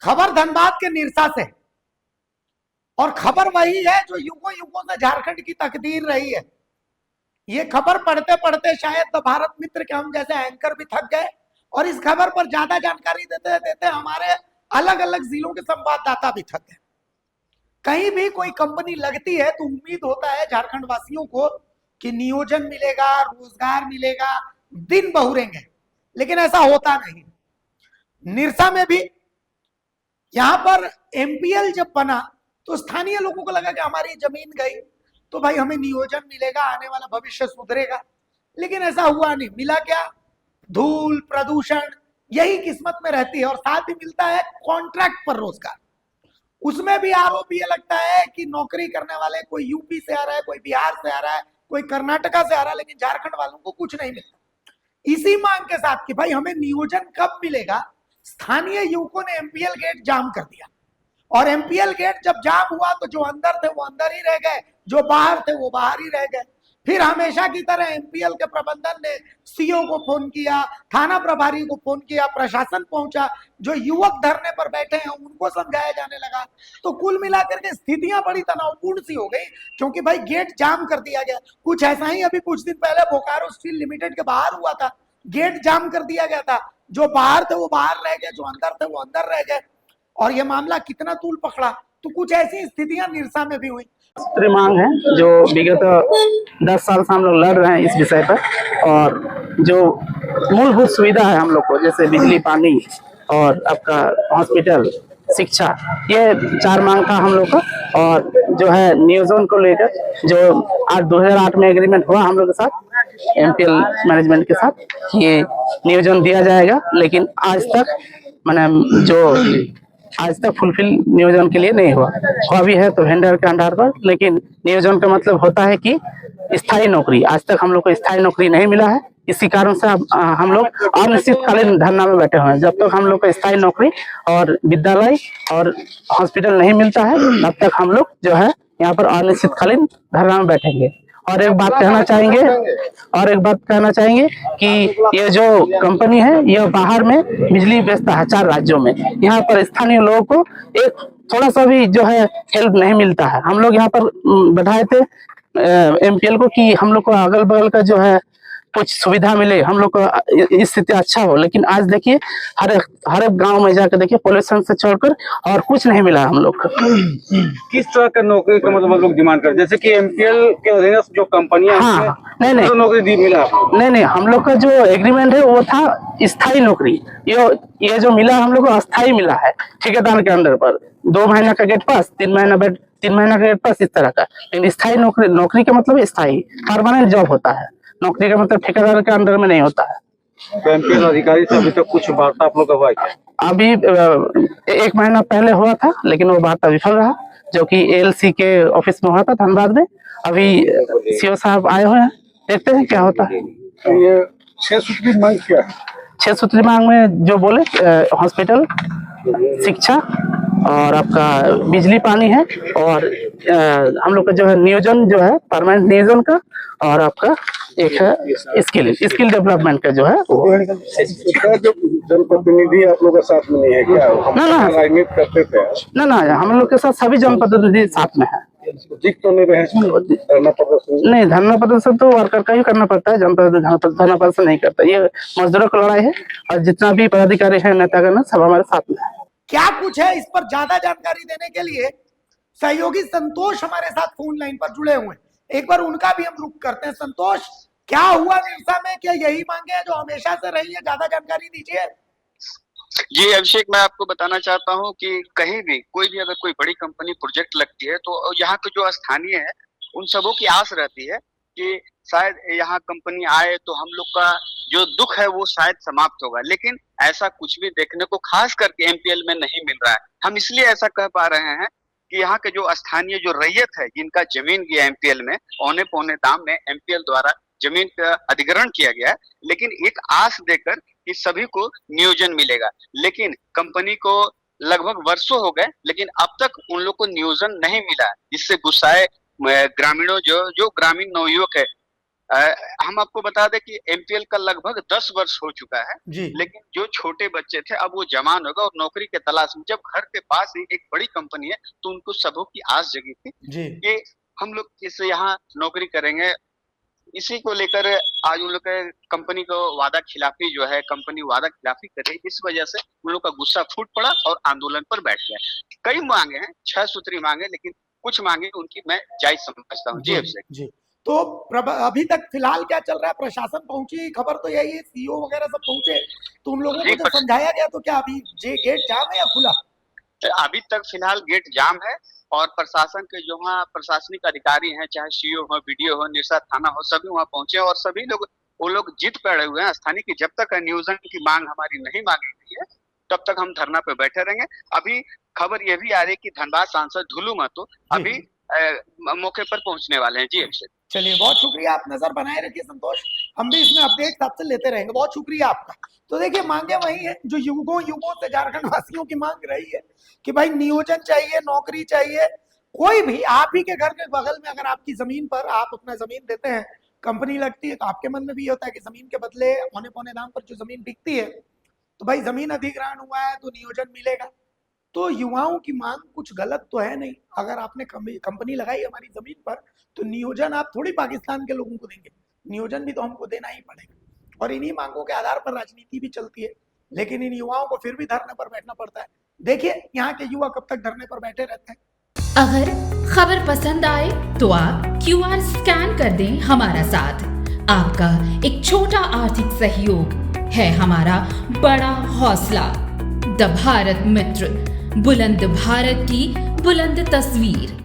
खबर धनबाद के निरसा से, और खबर वही है जो युगों युगों से झारखंड की तकदीर रही है। ये खबर पढ़ते पढ़ते शायद भारत मित्र के हम जैसे एंकर भी थक गए, और इस खबर पर ज्यादा जानकारी देते देते हमारे अलग अलग जिलों के संवाददाता भी थक गए। कहीं भी कोई कंपनी लगती है तो उम्मीद होता है झारखंड वासियों को कि नियोजन मिलेगा, रोजगार मिलेगा, दिन बहुरेंगे, लेकिन ऐसा होता नहीं। निरसा में भी यहां पर एमपीएल जब बना तो स्थानीय लोगों को लगा कि हमारी जमीन गई तो भाई हमें नियोजन मिलेगा, आने वाला भविष्य सुधरेगा, लेकिन ऐसा हुआ नहीं। मिला क्या? धूल, प्रदूषण, यही किस्मत में रहती है। और साथ ही मिलता है कॉन्ट्रैक्ट पर रोजगार। उसमें भी आरोप ये लगता है कि नौकरी करने वाले कोई यूपी से आ रहा है, कोई बिहार से आ रहा है, कोई कर्नाटका से आ रहा है, लेकिन झारखंड वालों को कुछ नहीं मिलता। इसी मांग के साथ कि भाई हमें नियोजन कब मिलेगा, स्थानीय युवकों ने एमपीएल गेट जाम कर दिया। और एमपीएल गेट जब जाम हुआ तो जो अंदर थे वो अंदर ही रह गए, जो बाहर थे वो बाहर ही रह गए। फिर हमेशा की तरह एमपीएल के प्रबंधन ने सीओ को फोन किया, थाना प्रभारी को फोन किया, प्रशासन पहुंचा, जो युवक धरने पर बैठे हैं उनको समझाया जाने लगा। तो कुल मिलाकर के स्थितियां बड़ी तनावपूर्ण सी हो गई, क्योंकि भाई गेट जाम कर दिया गया। कुछ ऐसा ही अभी कुछ दिन पहले बोकारो स्टील लिमिटेड के बाहर हुआ था, गेट जाम कर दिया गया था। जो बाहर थे वो बाहर रह गए, जो अंदर थे वो अंदर रह गए, और ये मामला कितना तूल पकड़ा। तो कुछ ऐसी स्थितियां निरसा में भी हुई। मांग है जो विगत 10 साल से हम लोग लड़ रहे हैं इस विषय पर, और जो मूलभूत सुविधा है हम लोग को, जैसे बिजली, पानी और आपका हॉस्पिटल, शिक्षा, ये 4 मांग था हम लोग का। और जो है नियोजन को लेकर जो आज 2008 में एग्रीमेंट हुआ हम लोग के साथ, एमपीएल मैनेजमेंट के साथ, ये नियोजन दिया जाएगा, लेकिन आज तक मैंने जो आज तक फुलफिल नियोजन के लिए नहीं हुआ भी है तो वेंडर के अंडर पर। लेकिन नियोजन का मतलब होता है कि स्थायी नौकरी। आज तक हम लोग को स्थायी नौकरी नहीं मिला है, इसी कारण से हम लोग अनिश्चितकालीन धरना में बैठे हुए हैं। जब तक हम लोग को स्थायी नौकरी और विद्यालय और हॉस्पिटल नहीं मिलता है तब तक हम लोग जो है यहाँ पर अनिश्चितकालीन धरना में बैठेंगे। और एक बात कहना चाहेंगे कि ये जो कंपनी है ये बाहर में बिजली बेचता है 4 राज्यों में। यहाँ पर स्थानीय लोगों को एक थोड़ा सा भी जो है हेल्प नहीं मिलता है। हम लोग यहाँ पर बढ़ाए थे एमपीएल को कि हम लोग को अगल बगल का जो है कुछ सुविधा मिले, हम लोग को स्थिति अच्छा हो। लेकिन आज देखिए हर एक गांव में जाकर देखिए पोल्यूशन से छोड़कर और कुछ नहीं मिला हम लोग को। किस तरह का नौकरी का मतलब लोग डिमांड करते, जैसे कि एमपीएल के अधीन जो कंपनियां, हाँ, नहीं तो नौकरी मिला? नहीं, हम लोग का जो एग्रीमेंट है वो था स्थायी नौकरी। ये जो मिला हम लोग को अस्थायी मिला है, ठेकेदार के अंडर पर 2 महीना का गेट पास, 3 महीना का गेट पास, इस तरह का। लेकिन स्थायी नौकरी का मतलब स्थायी परमानेंट जॉब होता है, नौकरी का मतलब ठेकेदार के अंडर में नहीं होता है। तो एमपीएल अधिकारी से अभी तक कुछ वार्ता आप लोग का हुआ क्या? अभी 1 महीना पहले हुआ था, लेकिन वो वार्ता विफल रहा, जो कि एएलसी के ऑफिस में हुआ था धनबाद में। अभी सीओ साहब आए हुए हैं, देखते हैं क्या होता है। ये 6 सूत्री मांग क्या है? 6 सूत्री मांग में जो बोले हॉस्पिटल, शिक्षा और आपका बिजली, पानी है, और हम लोग का जो है नियोजन जो है परमानेंट नियोजन का, और आपका एक है स्किल डेवलपमेंट का जो है वो। जो जनप्रतिनिधि आप लोग का साथ में नहीं है क्या? ना राजनीति करते थे ना, हम लोग के साथ सभी जनप्रतिनिधि साथ में है। दिख तो नहीं रहे धरना प्रदर्शन? नहीं, धरना प्रदर्शन तो वर्कर का ही करना पड़ता है, जनप्रतिनिधि धरना प्रदर्शन नहीं करता। ये मजदूरों की लड़ाई है, और जितना भी पदाधिकारी है, नेतागण, सब हमारे साथ में है। क्या कुछ है इस पर ज्यादा जानकारी देने के लिए सहयोगी संतोष हमारे साथ फोन लाइन पर जुड़े हुए हैं। एक बार उनका भी हम रुख करते हैं। संतोष, क्या हुआ निरसा में? क्या यही मांगे हैं जो हमेशा से रही है? ज्यादा जानकारी दीजिए। जी अभिषेक, मैं आपको बताना चाहता हूं कि कहीं भी कोई भी अगर कोई बड़ी कंपनी प्रोजेक्ट लगती है तो यहाँ के जो स्थानीय है उन सबों की आस रहती है कि शायद यहाँ कंपनी आए तो हम लोग का जो दुख है वो शायद समाप्त होगा। लेकिन ऐसा कुछ भी देखने को खास करके एमपीएल में नहीं मिल रहा है। हम इसलिए ऐसा कह पा रहे हैं कि यहाँ के जो स्थानीय जो रैयत है, जिनका जमीन गया एमपीएल में, औने पौने दाम में एमपीएल द्वारा जमीन का अधिग्रहण किया गया, लेकिन एक आस देकर कि सभी को नियोजन मिलेगा। लेकिन कंपनी को लगभग वर्षों हो गए, लेकिन अब तक उन लोग को नियोजन नहीं मिला, जिससे गुस्साए ग्रामीणों जो ग्रामीण नवयुवक है हम आपको बता दें कि एमपीएल का लगभग 10 वर्ष हो चुका है, जी लेकिन जो छोटे बच्चे थे अब वो जवान हो गए और नौकरी के तलाश में, जब घर के पास ही एक बड़ी कंपनी है तो उनको सबों की आस जगी थी जी कि हम लोग इस यहाँ नौकरी करेंगे। इसी को लेकर आज उन लोग के कंपनी को वादा खिलाफी जो है, कंपनी वादा खिलाफी कर रही, इस वजह से उन लोग का गुस्सा फूट पड़ा और आंदोलन पर बैठ गया। कई मांगे हैं, 6 सूत्री मांगे, लेकिन कुछ मांगे उनकी मैं जायज समझता हूँ। जी अभिषेक जी तो अभी तक फिलहाल क्या चल रहा है? प्रशासन पहुंची, खबर तो यही है सीईओ वगैरह सब पहुंचे, तो उन लोगों को जब समझाया गया तो क्या अभी गेट जाम है या खुला? अभी तक फिलहाल गेट जाम है और प्रशासन के जो वहाँ प्रशासनिक अधिकारी हैं, चाहे सीईओ हो, बीडीओ हो, निरसा थाना हो, सभी वहाँ पहुंचे और सभी लोग वो लोग जिद पे अड़े हुए हैं स्थानीय की, जब तक नियोजन की मांग हमारी नहीं मांगी गई है तब तक हम धरना पे बैठे रहेंगे। अभी खबर ये भी आ रही है कि धनबाद सांसद ढुलू महतो अभी मौके पर पहुंचने वाले हैं। जी अभिषेक, चलिए बहुत शुक्रिया, आप नजर बनाए रखिए संतोष, हम भी इसमें अपडेट आपसे लेते रहेंगे। बहुत शुक्रिया आपका। तो देखिए मांगे वही है जो युगों से झारखंड वासियों की मांग रही है कि भाई नियोजन चाहिए, नौकरी चाहिए। कोई भी आप ही के घर के बगल में अगर आपकी जमीन पर आप अपना जमीन देते हैं, कंपनी लगती है, तो आपके मन में भी होता है कि जमीन के बदले औने पौने दाम पर जो जमीन बिकती है, तो भाई जमीन अधिग्रहण हुआ है तो नियोजन मिलेगा। तो युवाओं की मांग कुछ गलत तो है नहीं। अगर आपने कंपनी लगाई हमारी जमीन पर तो नियोजन आप थोड़ी पाकिस्तान के लोगों को देंगे, नियोजन भी तो हमको देना ही पड़ेगा। और इन्हीं मांगों के आधार पर राजनीति भी चलती है, लेकिन इन युवाओं को फिर भी धरने पर बैठना पड़ता है। देखिए यहाँ के युवा कब तक धरने पर बैठे रहते हैं। अगर खबर पसंद आए तो आप QR स्कैन कर दें हमारा साथ। आपका एक छोटा आर्थिक सहयोग है हमारा बड़ा हौसला। द भारत मित्र, बुलंद भारत की बुलंद तस्वीर।